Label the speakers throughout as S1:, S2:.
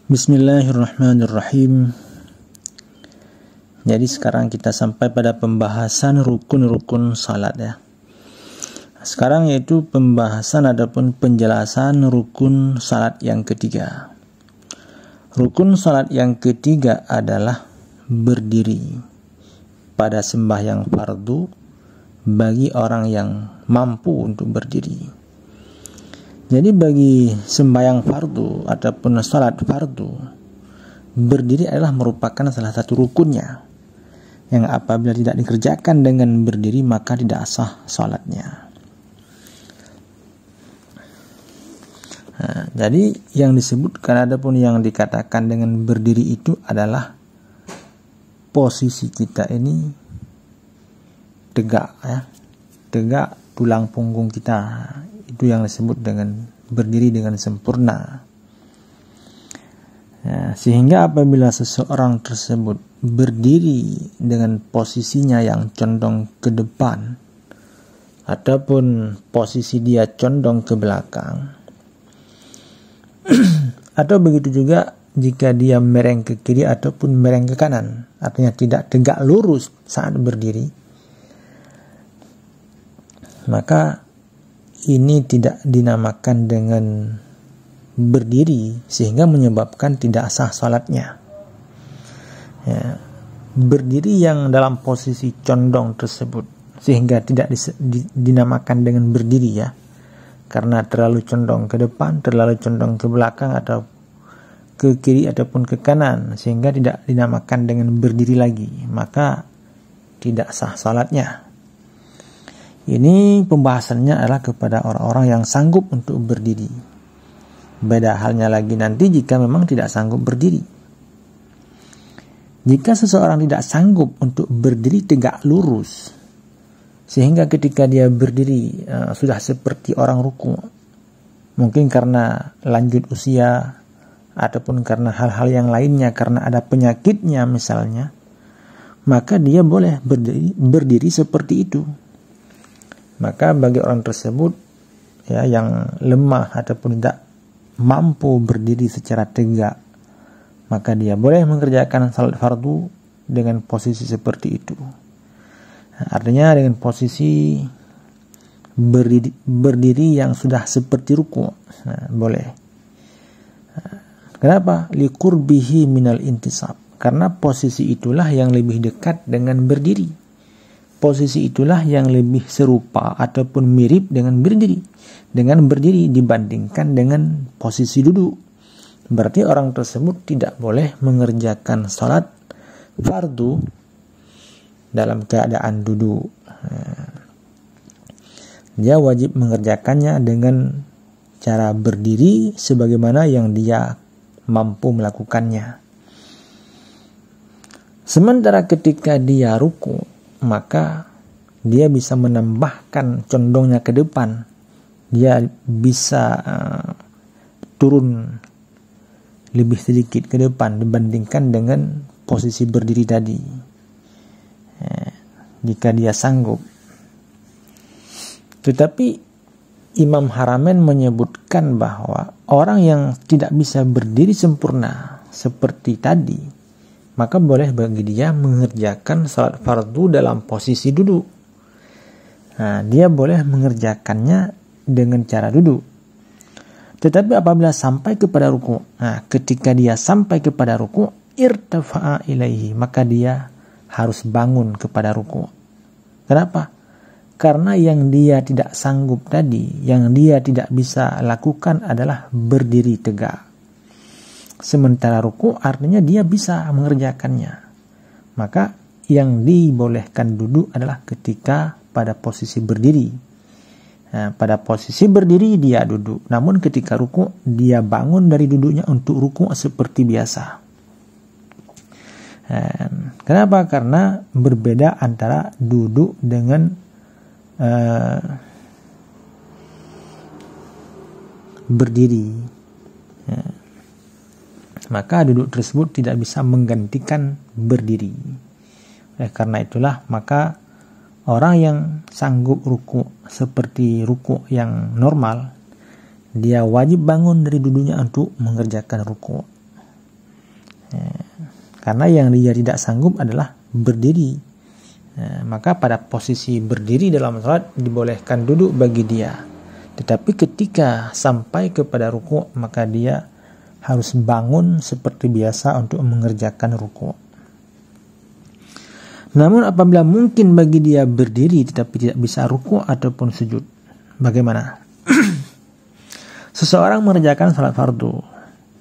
S1: Bismillahirrahmanirrahim. Jadi sekarang kita sampai pada pembahasan rukun-rukun salat ya. Sekarang yaitu pembahasan ataupun penjelasan rukun salat yang ketiga. Rukun salat yang ketiga adalah berdiri pada sembahyang fardu bagi orang yang mampu untuk berdiri. Jadi bagi sembahyang fardu ataupun salat fardu, berdiri adalah merupakan salah satu rukunnya, yang apabila tidak dikerjakan dengan berdiri maka tidak sah salatnya. Nah, jadi yang disebutkan ataupun yang dikatakan dengan berdiri itu adalah posisi kita ini tegak ya, tegak tulang punggung kita. Itu yang disebut dengan berdiri dengan sempurna ya, sehingga apabila seseorang tersebut berdiri dengan posisinya yang condong ke depan ataupun posisi dia condong ke belakang atau begitu juga jika dia mereng ke kiri ataupun mereng ke kanan, artinya tidak tegak lurus saat berdiri, maka ini tidak dinamakan dengan berdiri sehingga menyebabkan tidak sah salatnya ya. Berdiri yang dalam posisi condong tersebut sehingga tidak dinamakan dengan berdiri ya, karena terlalu condong ke depan, terlalu condong ke belakang atau ke kiri ataupun ke kanan, sehingga tidak dinamakan dengan berdiri lagi, maka tidak sah salatnya. Ini pembahasannya adalah kepada orang-orang yang sanggup untuk berdiri. Beda halnya lagi nanti jika memang tidak sanggup berdiri. Jika seseorang tidak sanggup untuk berdiri tegak lurus, sehingga ketika dia berdiri sudah seperti orang ruku, mungkin karena lanjut usia ataupun karena hal-hal yang lainnya, karena ada penyakitnya misalnya, maka dia boleh berdiri seperti itu. Maka bagi orang tersebut ya, yang lemah ataupun tidak mampu berdiri secara tegak, maka dia boleh mengerjakan salat fardu dengan posisi seperti itu. Nah, artinya dengan posisi berdiri yang sudah seperti ruku. Nah, boleh. Nah, kenapa? Liqurbihi minal intisab. Karena posisi itulah yang lebih dekat dengan berdiri. Posisi itulah yang lebih serupa ataupun mirip dengan berdiri dibandingkan dengan posisi duduk. Berarti orang tersebut tidak boleh mengerjakan salat fardu dalam keadaan duduk. Dia wajib mengerjakannya dengan cara berdiri sebagaimana yang dia mampu melakukannya. Sementara ketika dia ruku, maka dia bisa menambahkan condongnya ke depan. Dia bisa turun lebih sedikit ke depan dibandingkan dengan posisi berdiri tadi, jika dia sanggup. Tetapi Imam Haramain menyebutkan bahwa orang yang tidak bisa berdiri sempurna seperti tadi, maka boleh bagi dia mengerjakan salat fardu dalam posisi duduk. Nah, dia boleh mengerjakannya dengan cara duduk. Tetapi apabila sampai kepada ruku', nah ketika dia sampai kepada ruku', irtafa'a ilaihi, maka dia harus bangun kepada ruku'. Kenapa? Karena yang dia tidak sanggup tadi, yang dia tidak bisa lakukan adalah berdiri tegak. Sementara ruku artinya dia bisa mengerjakannya. Maka yang dibolehkan duduk adalah ketika pada posisi berdiri. Nah, pada posisi berdiri dia duduk. Namun ketika ruku dia bangun dari duduknya untuk ruku seperti biasa. Kenapa? Karena berbeda antara duduk dengan berdiri. Maka duduk tersebut tidak bisa menggantikan berdiri. Oleh karena itulah maka orang yang sanggup ruku seperti ruku yang normal, dia wajib bangun dari duduknya untuk mengerjakan ruku. Karena yang dia tidak sanggup adalah berdiri. Maka pada posisi berdiri dalam salat dibolehkan duduk bagi dia. Tetapi ketika sampai kepada ruku', maka dia harus bangun seperti biasa untuk mengerjakan ruku'. Namun apabila mungkin bagi dia berdiri tetapi tidak bisa ruku' ataupun sujud, bagaimana? Seseorang mengerjakan salat fardu,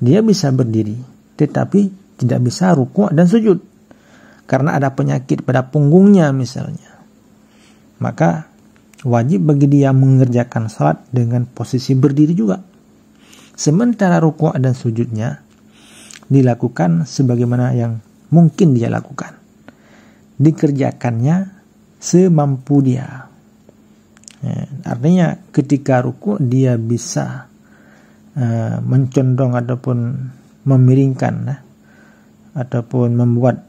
S1: dia bisa berdiri tetapi tidak bisa ruku' dan sujud karena ada penyakit pada punggungnya misalnya. Maka wajib bagi dia mengerjakan salat dengan posisi berdiri juga. Sementara ruku' dan sujudnya dilakukan sebagaimana yang mungkin dia lakukan. Dikerjakannya semampu dia. Artinya ketika ruku' dia bisa mencondong ataupun memiringkan ataupun membuat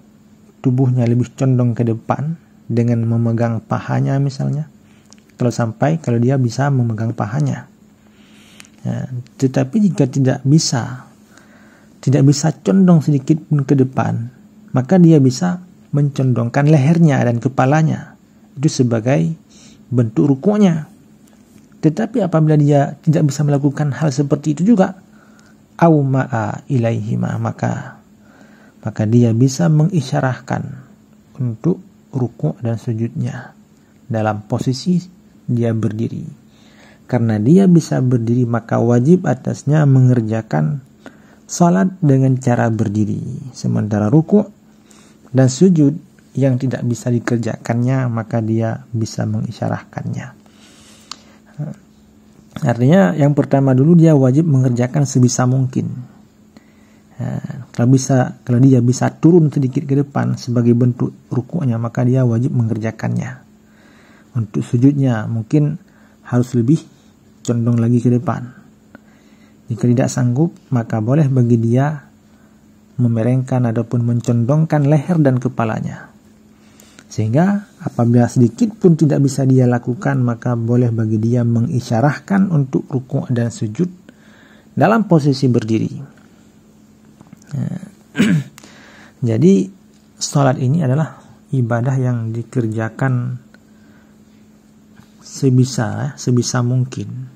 S1: tubuhnya lebih condong ke depan dengan memegang pahanya misalnya. Kalau dia bisa memegang pahanya. Tetapi jika tidak bisa condong sedikit pun ke depan, maka dia bisa mencondongkan lehernya dan kepalanya. Itu sebagai bentuk rukuknya. Tetapi apabila dia tidak bisa melakukan hal seperti itu juga, au ma'a ilaihima, maka dia bisa mengisyarahkan untuk rukuk dan sujudnya dalam posisi dia berdiri. Karena dia bisa berdiri, maka wajib atasnya mengerjakan salat dengan cara berdiri. Sementara rukuk dan sujud yang tidak bisa dikerjakannya, maka dia bisa mengisyarahkannya. Artinya yang pertama dulu dia wajib mengerjakan sebisa mungkin. Kalau dia bisa turun sedikit ke depan sebagai bentuk rukuknya, maka dia wajib mengerjakannya. Untuk sujudnya mungkin harus lebih condong lagi ke depan. Jika tidak sanggup, maka boleh bagi dia memerengkan ataupun mencondongkan leher dan kepalanya. Sehingga apabila sedikit pun tidak bisa dia lakukan, maka boleh bagi dia mengisyarahkan untuk rukuk dan sujud dalam posisi berdiri. Jadi salat ini adalah ibadah yang dikerjakan sebisa mungkin.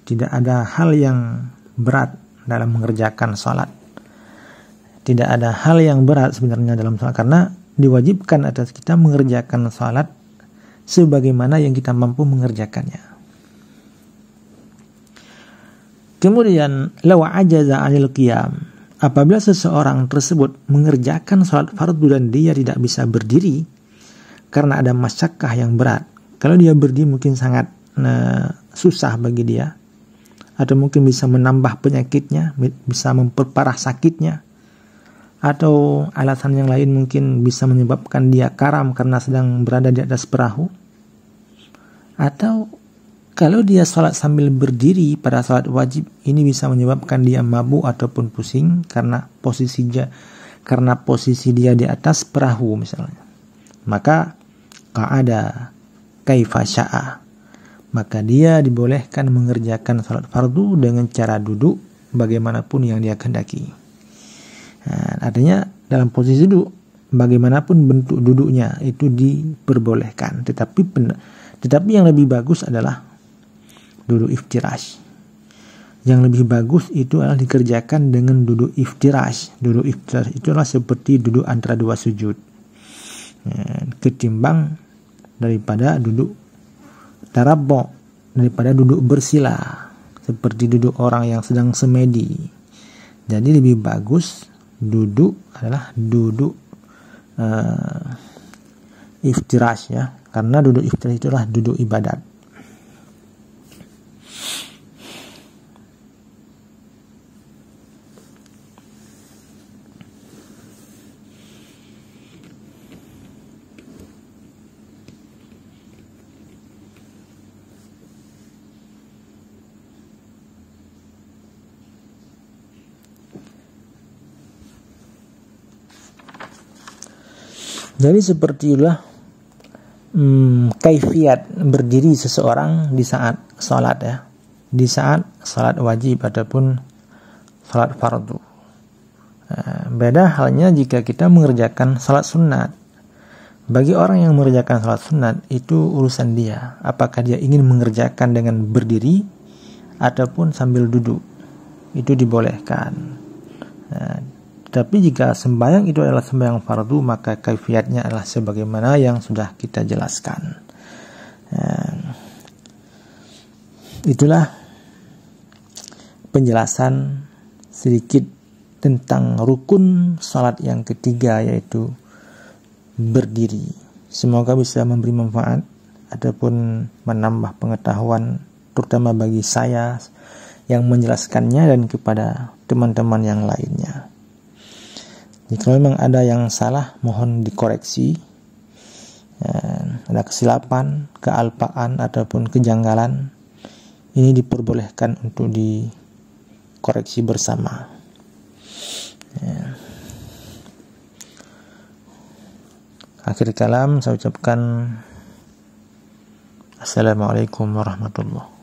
S1: Tidak ada hal yang berat dalam mengerjakan salat. Tidak ada hal yang berat sebenarnya dalam salat, karena diwajibkan atas kita mengerjakan salat sebagaimana yang kita mampu mengerjakannya. Kemudian law ajaza 'anil qiyam, apabila seseorang tersebut mengerjakan salat fardu dan dia tidak bisa berdiri karena ada masyakkah yang berat. Kalau dia berdiri mungkin sangat susah bagi dia, atau mungkin bisa menambah penyakitnya, bisa memperparah sakitnya, atau alasan yang lain mungkin bisa menyebabkan dia karam karena sedang berada di atas perahu, atau kalau dia sholat sambil berdiri pada sholat wajib, ini bisa menyebabkan dia mabuk ataupun pusing karena posisi dia di atas perahu misalnya. Maka qa'ada kaifa sya'a, maka dia dibolehkan mengerjakan sholat fardu dengan cara duduk bagaimanapun yang dia kehendaki. Artinya dalam posisi duduk, bagaimanapun bentuk duduknya itu diperbolehkan. Tetapi yang lebih bagus adalah duduk iftirash. Yang lebih bagus itu adalah dikerjakan dengan duduk iftirash. Duduk iftirash itu adalah seperti duduk antara dua sujud, ketimbang daripada duduk tarabbo, daripada duduk bersila seperti duduk orang yang sedang semedi. Jadi lebih bagus duduk adalah duduk iftirash, ya, karena duduk iftirash itu adalah duduk ibadat. Jadi seperti itulah kaifiat berdiri seseorang di saat sholat, ya, di saat sholat wajib ataupun sholat fardu. Beda halnya jika kita mengerjakan salat sunat. Bagi orang yang mengerjakan salat sunat, itu urusan dia. Apakah dia ingin mengerjakan dengan berdiri ataupun sambil duduk, itu dibolehkan. Tapi jika sembahyang itu adalah sembahyang fardu, maka kaifiatnya adalah sebagaimana yang sudah kita jelaskan. Itulah penjelasan sedikit tentang rukun salat yang ketiga, yaitu berdiri. Semoga bisa memberi manfaat ataupun menambah pengetahuan, terutama bagi saya yang menjelaskannya dan kepada teman-teman yang lainnya. Jika memang ada yang salah, mohon dikoreksi. Ada kesilapan, kealpaan ataupun kejanggalan, ini diperbolehkan untuk dikoreksi bersama. Akhir kalam saya ucapkan Assalamualaikum warahmatullahi wabarakatuh.